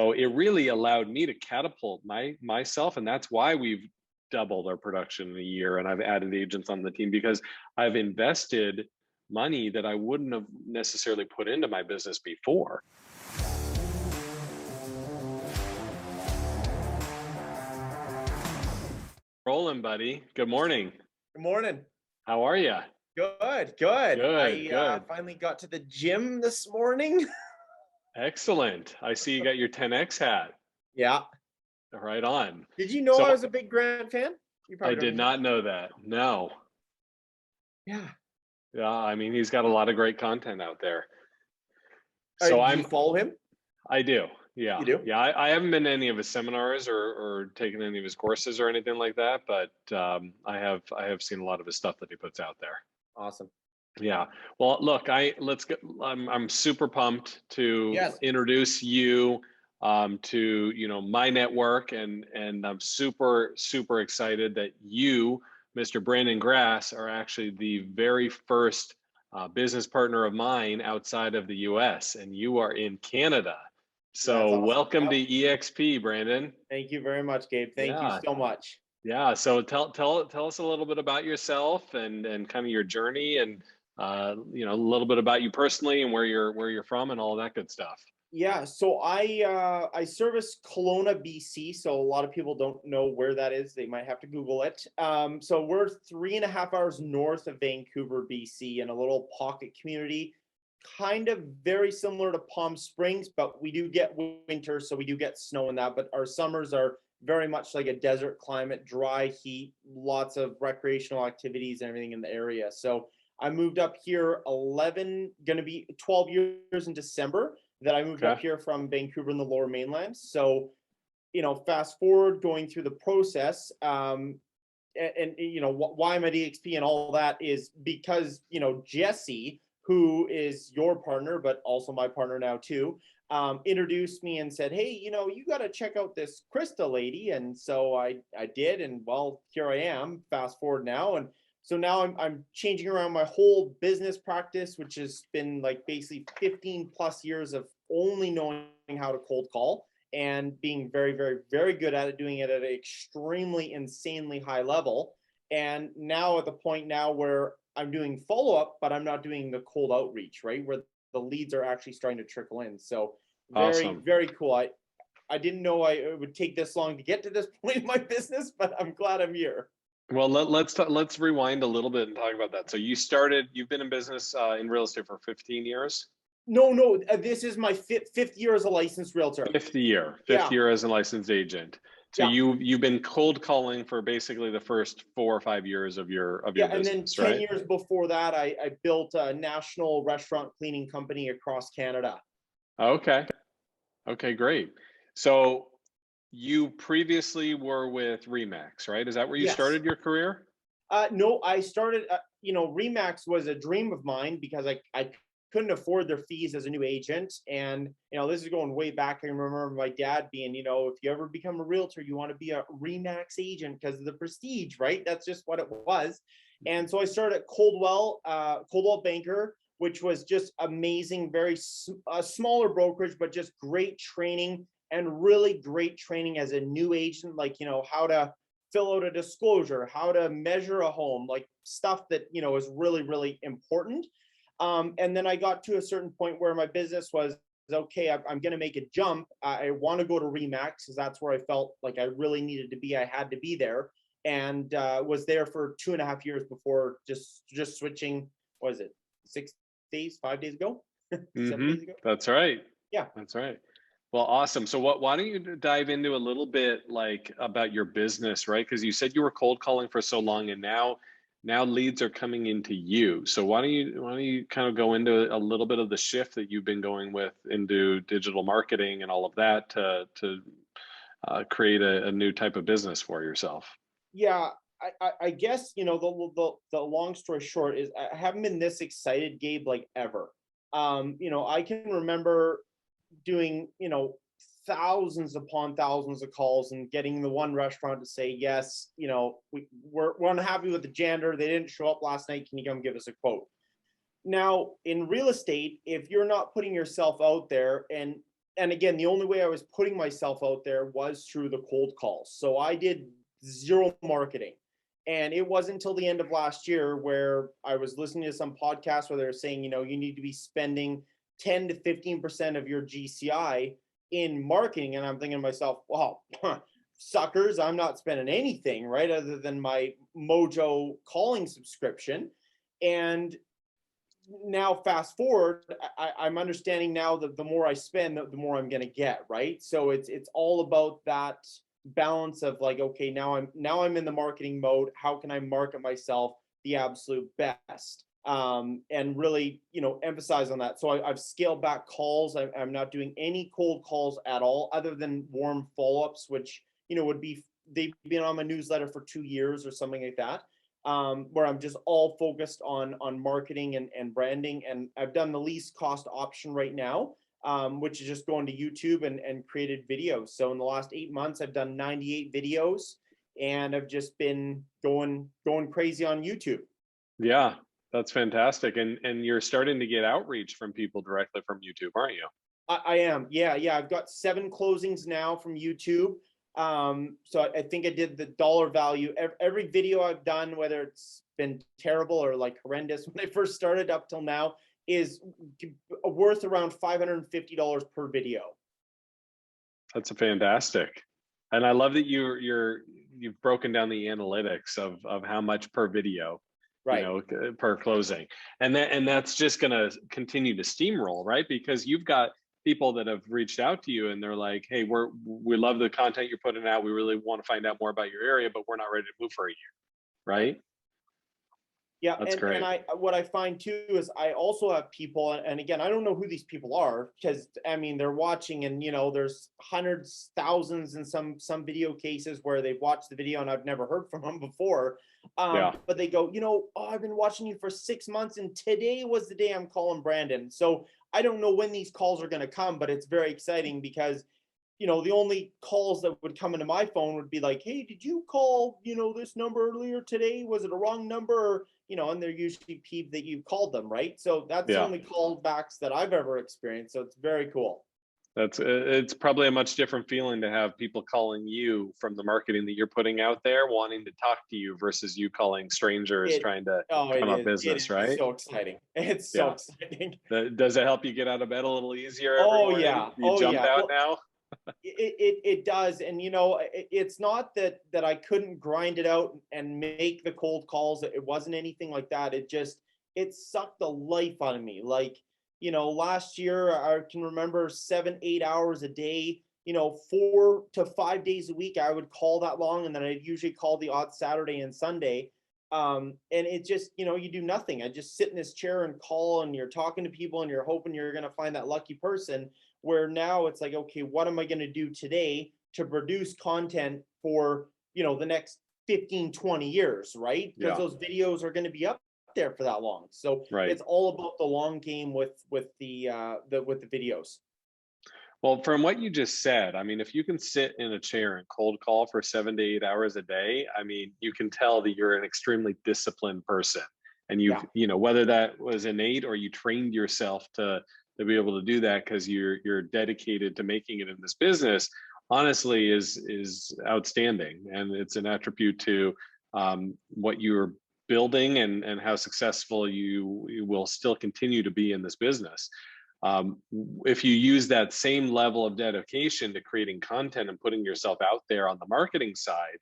So it really allowed me to catapult myself, and that's why we've doubled our production in a year, and I've added agents on the team because I've invested money that I wouldn't have necessarily put into my business before. Rolling, buddy. Good morning. Good morning. How are you? Good, good. Good, I good. finally got to the gym this morning. Excellent. I see you got your 10X hat. Yeah. Right on. Did you know I So was a big Grant fan? You I probably don't did know that. not know that. No. Yeah. Yeah, I mean, he's got a lot of great content out there. So Do you follow him? I do. You Yeah. do? Yeah. I haven't been to any of his seminars or taken any of his courses or anything like that, but I have seen a lot of his stuff that he puts out there. Awesome. Yeah. Well, look, I'm super pumped to Yes. introduce you to, my network, and I'm super excited that you, Mr. Brandon Grass, are actually the very first business partner of mine outside of the US, and you are in Canada. That's So awesome. welcome Yep. to eXp, Brandon. Thank you very much, Gabe. Thank you Yeah. so much. Yeah. So tell us a little bit about yourself and kind of your journey, and a little bit about you personally and where you're from and all that good stuff. Yeah, so I service Kelowna, BC. So a lot of people don't know where that is. They might have to Google it. So we're 3.5 hours north of Vancouver, BC, in a little pocket community, kind of very similar to Palm Springs, but we do get winter, so we do get snow in that. But our summers are very much like a desert climate, dry heat, lots of recreational activities and everything in the area. So I moved up here 11, going to be 12 years in December that I moved up Okay. here from Vancouver in the Lower Mainland. So, fast forward going through the process, why I'm at eXp and all that is because, Jesse, who is your partner, but also my partner now too, introduced me and said, hey, you got to check out this Krista lady. And so I did. And well, here I am, fast forward now. And so now I'm changing around my whole business practice, which has been like basically 15 plus years of only knowing how to cold call and being very, very, very good at it, doing it at an extremely insanely high level. And now at the point now where I'm doing follow-up, but I'm not doing the cold outreach, right? Where the leads are actually starting to trickle in. So very, Awesome. very cool. I didn't know it would take this long to get to this point in my business, but I'm glad I'm here. Well, let's rewind a little bit and talk about that. So you've been in business in real estate for 15 years? No, this is my fifth year as a licensed realtor. Fifth Yeah, year as a licensed agent. So yeah, you've been cold calling for basically the first 4 or 5 years of your yeah. And then business, 10 right? years before that, I built a national restaurant cleaning company across Canada. Okay. Okay, great. So you previously were with Remax, right? Is that where you Yes. started your career? No, I started, Remax was a dream of mine because I couldn't afford their fees as a new agent. And, this is going way back. I remember my dad being, if you ever become a realtor, you want to be a Remax agent because of the prestige, right? That's just what it was. And so I started at Coldwell Banker, which was just amazing, a smaller brokerage, but just great training and really great training as a new agent, like, how to fill out a disclosure, how to measure a home, like stuff that, is really, really important. And then I got to a certain point where my business was, okay, I'm going to make a jump. I want to go to Remax because that's where I felt like I really needed to be. I had to be there, and was there for 2.5 years before just switching. What is it? 6 days, 5 days ago, 7 days ago. That's right. Yeah. That's right. Well, awesome. So why don't you dive into a little bit like about your business, right? Because you said you were cold calling for so long, and now leads are coming into you. So why don't you kind of go into a little bit of the shift that you've been going with into digital marketing and all of that to create a new type of business for yourself? Yeah, I guess, the long story short is I haven't been this excited, Gabe, like ever. I can remember doing, thousands upon thousands of calls and getting the one restaurant to say, yes, we're unhappy with the janitor. They didn't show up last night. Can you come give us a quote? Now, in real estate, if you're not putting yourself out there, and and again, the only way I was putting myself out there was through the cold calls. So I did zero marketing. And it wasn't until the end of last year where I was listening to some podcast where they're saying, you know, you need to be spending 10 to 15% of your GCI in marketing. And I'm thinking to myself, well, suckers, I'm not spending anything, right? Other than my Mojo calling subscription. And now fast forward, I'm understanding now that the more I spend, the more I'm going to get, right? So it's all about that balance of like, okay, now I'm in the marketing mode. How can I market myself the absolute best? And really, you know, emphasize on that. So I've scaled back calls. I'm not doing any cold calls at all, other than warm follow-ups, which, you know, would be, they've been on my newsletter for 2 years or something like that, where I'm just all focused on marketing and branding. And I've done the least cost option right now, which is just going to YouTube and created videos. So in the last 8 months, I've done 98 videos, and I've just been going crazy on YouTube. Yeah, that's fantastic. And you're starting to get outreach from people directly from YouTube, aren't you? I am. Yeah. I've got 7 closings now from YouTube. So I think I did the dollar value. Every video I've done, whether it's been terrible or like horrendous when I first started up till now, is worth around $550 per video. That's a fantastic. And I love that you've broken down the analytics of how much per video, Right. per closing. And that's just going to continue to steamroll, right? Because you've got people that have reached out to you and they're like, hey, we love the content you're putting out. We really want to find out more about your area, but we're not ready to move for a year. Right. Yeah, That's great. and what I find too is I also have people, and again, I don't know who these people are, because I mean they're watching, and you know there's hundreds, thousands in some video cases where they've watched the video and I've never heard from them before. Yeah. But they go, you know, oh, I've been watching you for 6 months, and today was the day I'm calling Brandon. So I don't know when these calls are going to come, but it's very exciting because, you know, the only calls that would come into my phone would be like, hey, did you call, you know, this number earlier today? Was it a wrong number? Or, you know, and they're usually peeved that you called them, right? So that's the Yeah. only callbacks that I've ever experienced. So it's very cool. It's probably a much different feeling to have people calling you from the marketing that you're putting out there, wanting to talk to you versus you calling strangers It, trying to oh, come up it business, is right? so exciting. It's so Yeah. exciting. Does it help you get out of bed a little easier every Oh morning? yeah. You Oh jump yeah. out Well, now? it does. And you know, it's not that I couldn't grind it out and make the cold calls. It wasn't anything like that. It sucked the life out of me. Like, you know, last year I can remember 7-8 hours a day, you know, 4 to 5 days a week I would call that long, and then I'd usually call the odd Saturday and Sunday. And it just, you know, you do nothing. I just sit in this chair and call, and you're talking to people and you're hoping you're going to find that lucky person. Where now it's like, okay, what am I going to do today to produce content for, you know, the next 15, 20 years, right? Because Yeah, those videos are going to be up there for that long. So right. it's all about the long game with the videos. Well, from what you just said, I mean, if you can sit in a chair and cold call for 7 to 8 hours a day, I mean, you can tell that you're an extremely disciplined person. And Yeah. whether that was innate or you trained yourself to be able to do that because you're dedicated to making it in this business, honestly is outstanding. And it's an attribute to what you're building and how successful you will still continue to be in this business. If you use that same level of dedication to creating content and putting yourself out there on the marketing side,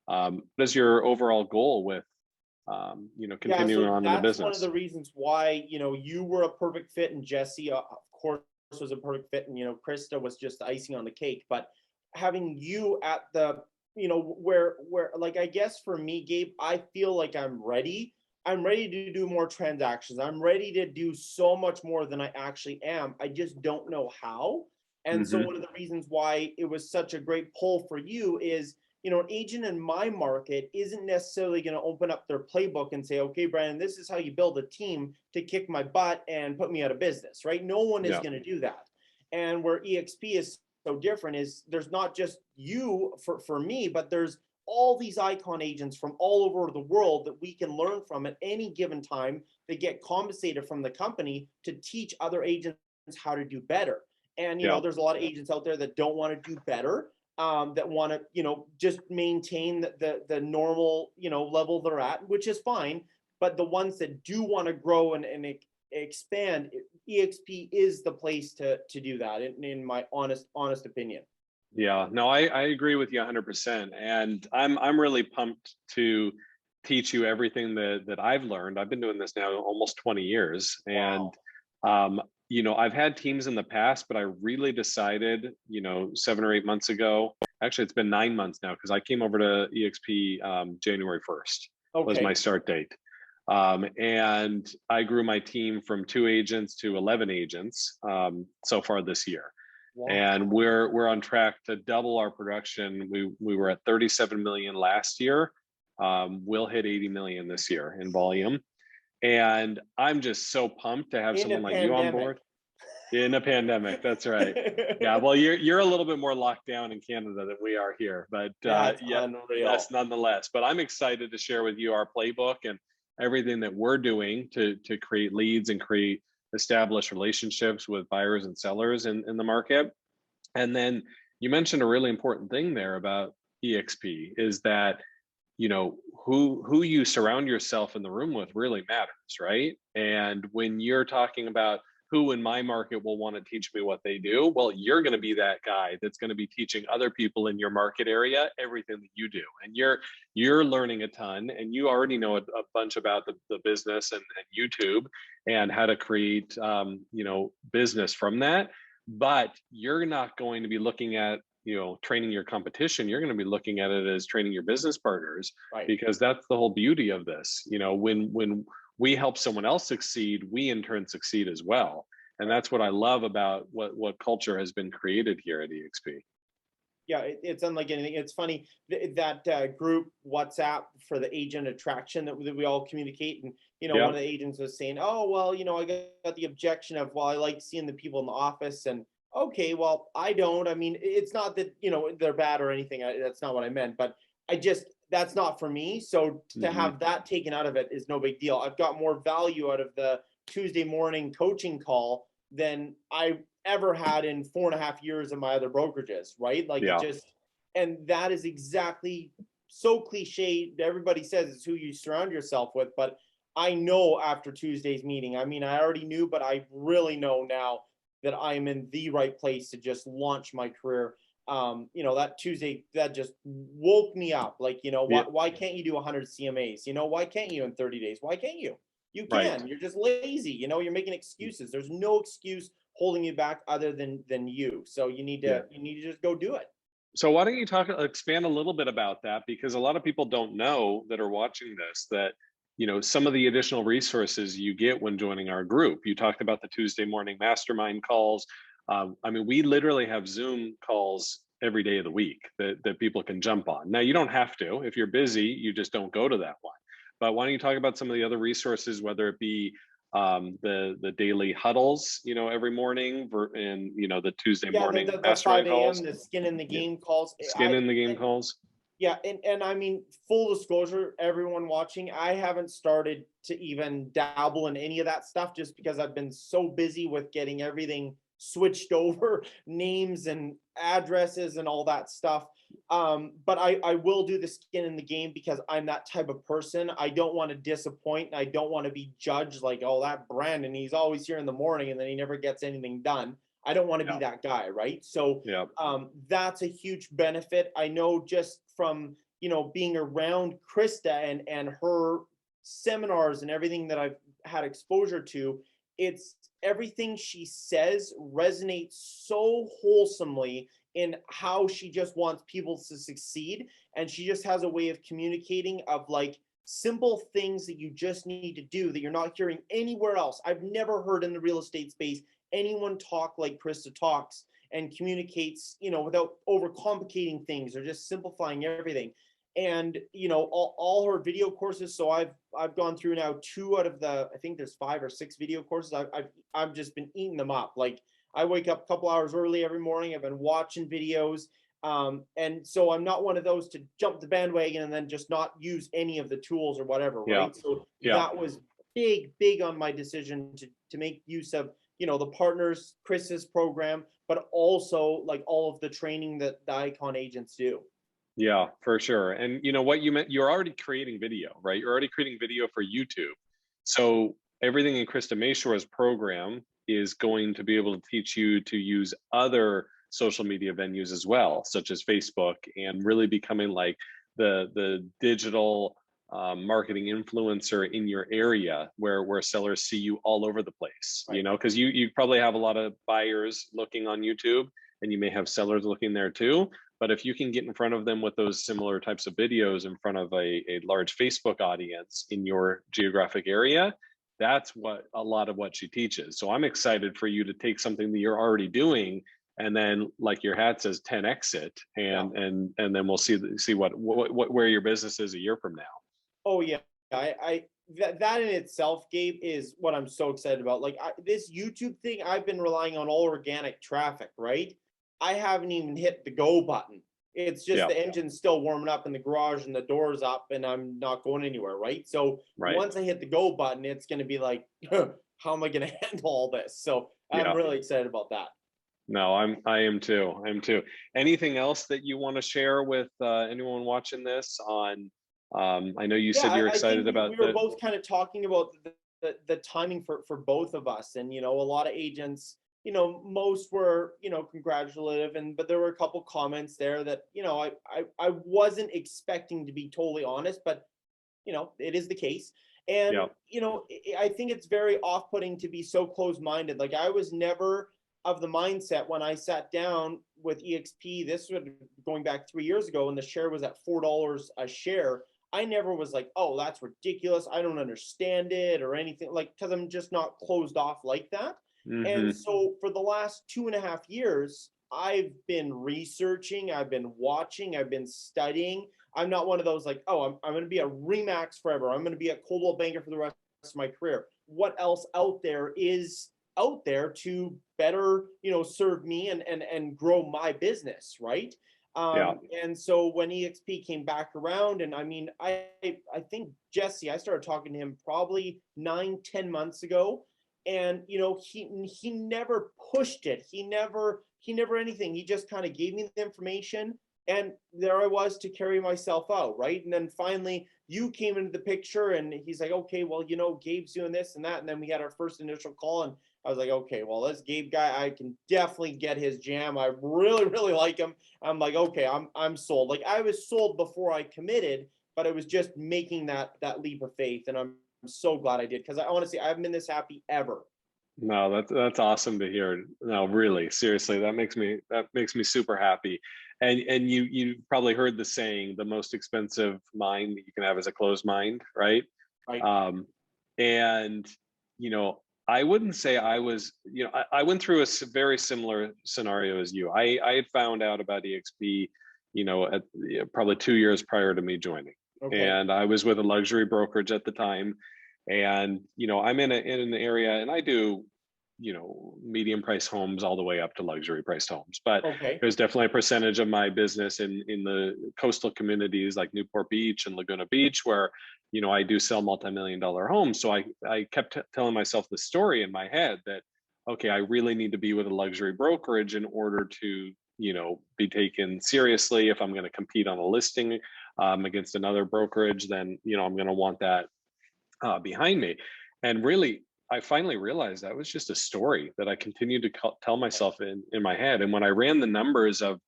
what is your overall goal with Yeah, continuing so on in the that's one of business? the reasons why, you know, you were a perfect fit, and Jesse, of course, was a perfect fit, and you know, Krista was just icing on the cake. But having you at the, you know, where like, I guess for me, Gabe, I feel like I'm ready. I'm ready to do more transactions. I'm ready to do so much more than I actually am. I just don't know how. And so Hmm. one of the reasons why it was such a great pull for you is, you know, an agent in my market isn't necessarily going to open up their playbook and say, okay, Brandon, this is how you build a team to kick my butt and put me out of business, right? No one is Yeah, going to do that. And where eXp is so different is there's not just you for me, but there's all these icon agents from all over the world that we can learn from at any given time. They get compensated from the company to teach other agents how to do better. And, Yeah. there's a lot of agents out there that don't want to do better, that want to, just maintain the normal, level they're at, which is fine. But the ones that do want to grow and expand, EXP is the place to do that, in my honest opinion. Yeah, no, I agree with you 100%. And I'm really pumped to teach you everything that I've learned. I've been doing this now almost 20 years. And Wow. I've had teams in the past, but I really decided, 7 or 8 months ago. Actually, it's been 9 months now because I came over to EXP January 1st was my Okay. start date. And I grew my team from 2 agents to 11 agents so far this year, and Wow. we're on track to double our production. We were at 37 million last year. We'll hit 80 million this year in volume, and I'm just so pumped to have In a someone like you on pandemic. board in a pandemic. That's right. Yeah, well, you're a little bit more locked down in Canada than we are here, but That's yeah, yes, unreal. nonetheless. But I'm excited to share with you our playbook and everything that we're doing to create leads and create established relationships with buyers and sellers in the market. And then you mentioned a really important thing there about EXP is that who you surround yourself in the room with really matters, right? And when you're talking about who in my market will want to teach me what they do, well, you're going to be that guy that's going to be teaching other people in your market area everything that you do, and you're learning a ton, and you already know a bunch about the business and YouTube and how to create business from that. But you're not going to be looking at training your competition. You're going to be looking at it as training your business partners, Right. because that's the whole beauty of this. When we help someone else succeed, we in turn succeed as well. And Right. that's what I love about what culture has been created here at EXP. Yeah, it's unlike anything. It's funny that group WhatsApp for the agent attraction that we all communicate, and one Yeah, of the agents was saying, "Oh, well, I got the objection of, well, I like seeing the people in the office." And okay, well, I don't. I mean, it's not that they're bad or anything. That's not what I meant, but I just that's not for me. So to hmm, have that taken out of it is no big deal. I've got more value out of the Tuesday morning coaching call than I ever had in 4.5 years of my other brokerages, right? Like it yeah, just, and that is exactly so cliche. Everybody says it's who you surround yourself with, but I know after Tuesday's meeting, I mean, I already knew, but I really know now that I'm in the right place to just launch my career. That Tuesday, that just woke me up. Like, yeah, why can't you do 100 CMAs? Why can't you in 30 days? Why can't you? You right. can. You're just lazy. You're making excuses. There's no excuse holding you back other than you. So you need Yeah. to just go do it. So why don't you expand a little bit about that? Because a lot of people don't know that are watching this that some of the additional resources you get when joining our group. You talked about the Tuesday morning mastermind calls. I mean, we literally have Zoom calls every day of the week that people can jump on. Now, you don't have to. If you're busy, you just don't go to that one. But why don't you talk about some of the other resources, whether it be the daily huddles, every morning, and the Tuesday Yeah, morning the mastermind 5 a.m. calls, the skin in the yeah, game calls. skin in the game And calls. yeah, and I mean, full disclosure, everyone watching, I haven't started to even dabble in any of that stuff just because I've been so busy with getting everything switched over, names and addresses and all that stuff. But I will do the skin in the game because I'm that type of person. I don't want to disappoint, and I don't want to be judged like, oh, that Brandon, he's always here in the morning and then he never gets anything done. I don't want to be Yeah, that guy, right? So yeah, that's a huge benefit. I know just from being around Krista and her seminars and everything that I've had exposure to, it's everything she says resonates so wholesomely in how she just wants people to succeed, and she just has a way of communicating of like simple things that you just need to do that you're not hearing anywhere else. I've never heard in the real estate space anyone talk like Krista talks and communicates, without overcomplicating things or just simplifying everything. And all her video courses. So I've gone through now 2 out of I think there's 5 or 6 video courses. I've just been eating them up. Like I wake up a couple hours early every morning. I've been watching videos. And so I'm not one of those to jump the bandwagon and then just not use any of the tools or whatever, yeah, right? So yeah, that was big on my decision to make use of the partners, Chris's program, but also like all of the training that the Icon agents do. Yeah, for sure. And you know what you meant, you're already creating video, right? You're already creating video for YouTube. So everything in Krista Mayshore's program is going to be able to teach you to use other social media venues as well, such as Facebook, and really becoming like the digital marketing influencer in your area, where sellers see you all over the place. Right. You know, because you probably have a lot of buyers looking on YouTube, and you may have sellers looking there too. But if you can get in front of them with those similar types of videos in front of a large Facebook audience in your geographic area, that's what a lot of what she teaches. So I'm excited for you to take something that you're already doing, and then, like your hat says, 10x it, Yeah. and then we'll see what where your business is a year from now. Oh yeah, that in itself, Gabe, is what I'm so excited about. Like this YouTube thing, I've been relying on all organic traffic, right? I haven't even hit the go button. It's just Yeah, the engine's still warming up in the garage and the door's up, and I'm not going anywhere, right? So right. once I hit the go button, it's going to be like, how am I going to handle all this? So I'm Yeah. really excited about that. No, I am too. I am too. Anything else that you want to share with anyone watching this on? I know you Yeah, said you're I think excited we, about we were the. both kind of talking about the timing for both of us. And, a lot of agents, most were, congratulative. But there were a couple comments there that, I wasn't expecting, to be totally honest, but, it is the case. And, Yeah. I think it's very off-putting to be so closed-minded. Like I was never of the mindset when I sat down with eXp, this was going back 3 years ago, and the share was at $4 a share. I never was like, oh, that's ridiculous, I don't understand it or anything, like, because I'm just not closed off like that. And Mm-hmm. so for the last 2.5 years, I've been researching, I've been watching, I've been studying. I'm not one of those like, oh, I'm going to be a Remax forever, I'm going to be a Coldwell banker for the rest of my career. What else out there is out there to better, serve me and grow my business, right? Yeah. And so when eXp came back around, and I mean, I think Jesse, I started talking to him probably 9-10 months ago, and he never pushed it. He never anything. He just kind of gave me the information, and there I was to carry myself out, right? And then finally you came into the picture, and he's like, okay, well, Gabe's doing this and that, and then we had our first initial call, and I was like, okay, well, this Gabe guy, I can definitely get his jam. I really, really like him. I'm like, okay, I'm sold. Like I was sold before I committed, but I was just making that leap of faith, and I'm so glad I did, because I honestly, I haven't been this happy ever. No, that's awesome to hear. No, really, seriously, that makes me super happy. And you probably heard the saying, the most expensive mind that you can have is a closed mind, right? Right. Um, and you know, I wouldn't say I was, I went through a very similar scenario as you. I had found out about eXp, at probably 2 years prior to me joining, Okay. and I was with a luxury brokerage at the time. And I'm in an area, and I do medium price homes all the way up to luxury priced homes, but Okay. there's definitely a percentage of my business in the coastal communities like Newport Beach and Laguna Beach, where I do sell multi-million-dollar homes. So I kept telling myself the story in my head that, okay, I really need to be with a luxury brokerage in order to be taken seriously. If I'm going to compete on a listing against another brokerage, then I'm going to want that behind me. And really, I finally realized that was just a story that I continued to tell myself in my head. And when I ran the numbers of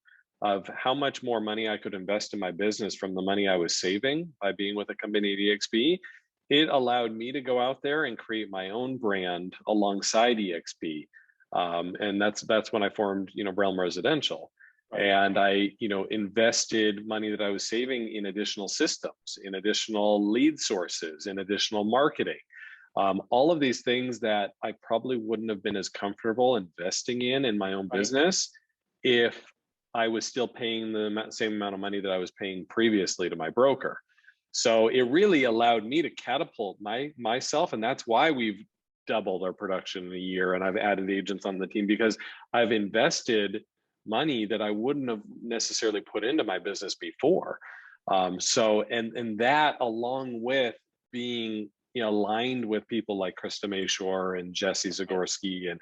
how much more money I could invest in my business from the money I was saving by being with a company at eXp, it allowed me to go out there and create my own brand alongside eXp. And that's when I formed Realm Residential. Right. And I invested money that I was saving in additional systems, in additional lead sources, in additional marketing, all of these things that I probably wouldn't have been as comfortable investing in my own Right. business if I was still paying the same amount of money that I was paying previously to my broker. So it really allowed me to catapult myself, and that's why we've doubled our production in a year, and I've added agents on the team, because I've invested money that I wouldn't have necessarily put into my business before. So and that, along with being aligned with people like Krista Mayshore and Jesse Zagorski and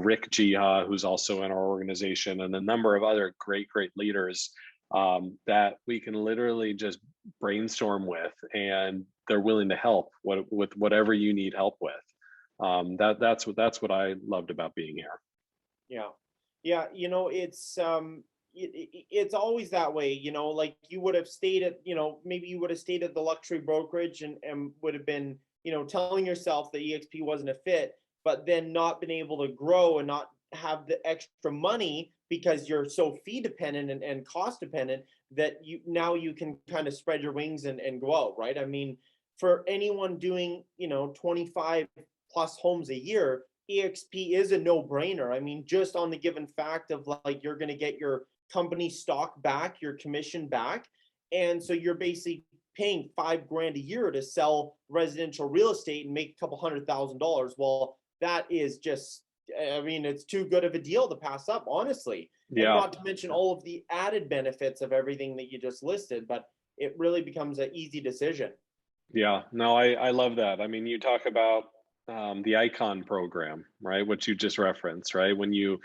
Rick Jiha, who's also in our organization, and a number of other great leaders that we can literally just brainstorm with, and they're willing to help with whatever you need help with. That's what I loved about being here. Yeah. Yeah. It's always that way, like you would have stayed at, maybe you would have stayed at the luxury brokerage and would have been, telling yourself that EXP wasn't a fit, but then not been able to grow and not have the extra money because you're so fee dependent and cost dependent that you can kind of spread your wings and go out, right? I mean, for anyone doing, 25 plus homes a year, EXP is a no-brainer. I mean, just on the given fact of like you're going to get your company stock back, your commission back, and so you're basically paying $5,000 a year to sell residential real estate and make a couple $100,000. Well, that is just, I mean, it's too good of a deal to pass up, honestly. And not to mention all of the added benefits of everything that you just listed, but it really becomes an easy decision. Yeah, no, I love that. I mean, you talk about the Icon program, right? What you just referenced, right? When you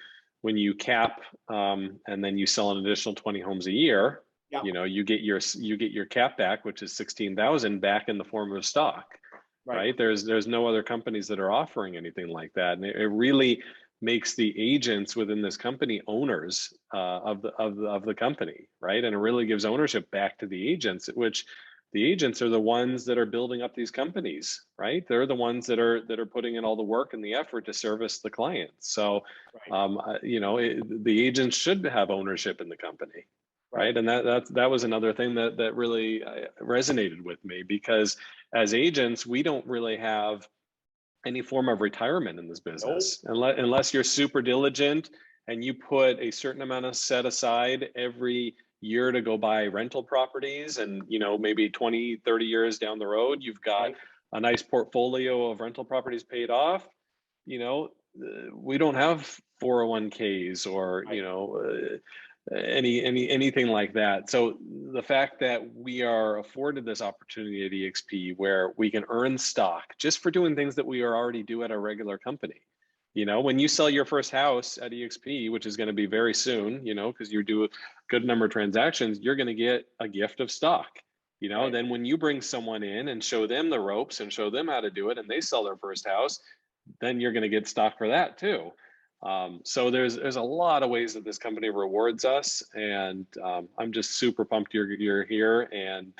cap and then you sell an additional 20 homes a year, Yeah. you get your cap back, which is 16,000 back in the form of stock, right? There's no other companies that are offering anything like that, and it really makes the agents within this company owners of the company, right? And it really gives ownership back to the agents, which the agents are the ones that are building up these companies, right? They're the ones that are putting in all the work and the effort to service the clients. So, the agents should have ownership in the company, right? And that was another thing that really resonated with me, because as agents, we don't really have any form of retirement in this business unless you're super diligent and you put a certain amount of set aside every year to go buy rental properties, and maybe 20 30 years down the road you've got a nice portfolio of rental properties paid off. We don't have 401ks or anything like that. So the fact that we are afforded this opportunity at eXp where we can earn stock just for doing things that we already do at our regular company. When you sell your first house at eXp, which is going to be very soon, because you do a good number of transactions, you're going to get a gift of stock. Then when you bring someone in and show them the ropes and show them how to do it, and they sell their first house, then you're going to get stock for that too. So there's a lot of ways that this company rewards us, and I'm just super pumped you're here, and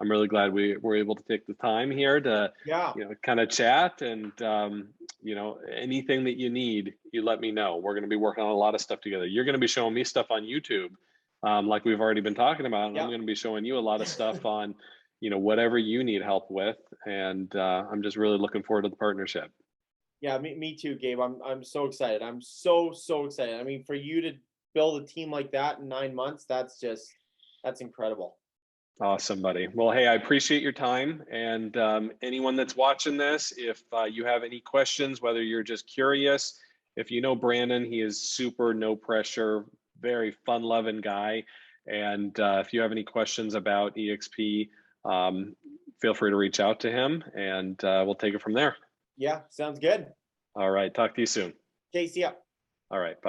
I'm really glad we were able to take the time here to kind of chat, and anything that you need, you let me know. We're going to be working on a lot of stuff together. You're going to be showing me stuff on YouTube, like we've already been talking about, and I'm going to be showing you a lot of stuff on whatever you need help with, and I'm just really looking forward to the partnership. Yeah, me too, Gabe. I'm so excited. I'm so excited. I mean, for you to build a team like that in 9 months, that's incredible. Awesome, buddy. Well, hey, I appreciate your time, and anyone that's watching this, if you have any questions, whether you're just curious, if you know Brandon, he is super no pressure, very fun loving guy, and if you have any questions about eXp, feel free to reach out to him, and we'll take it from there. Yeah, sounds good. All right. Talk to you soon. JC up. All right. Bye.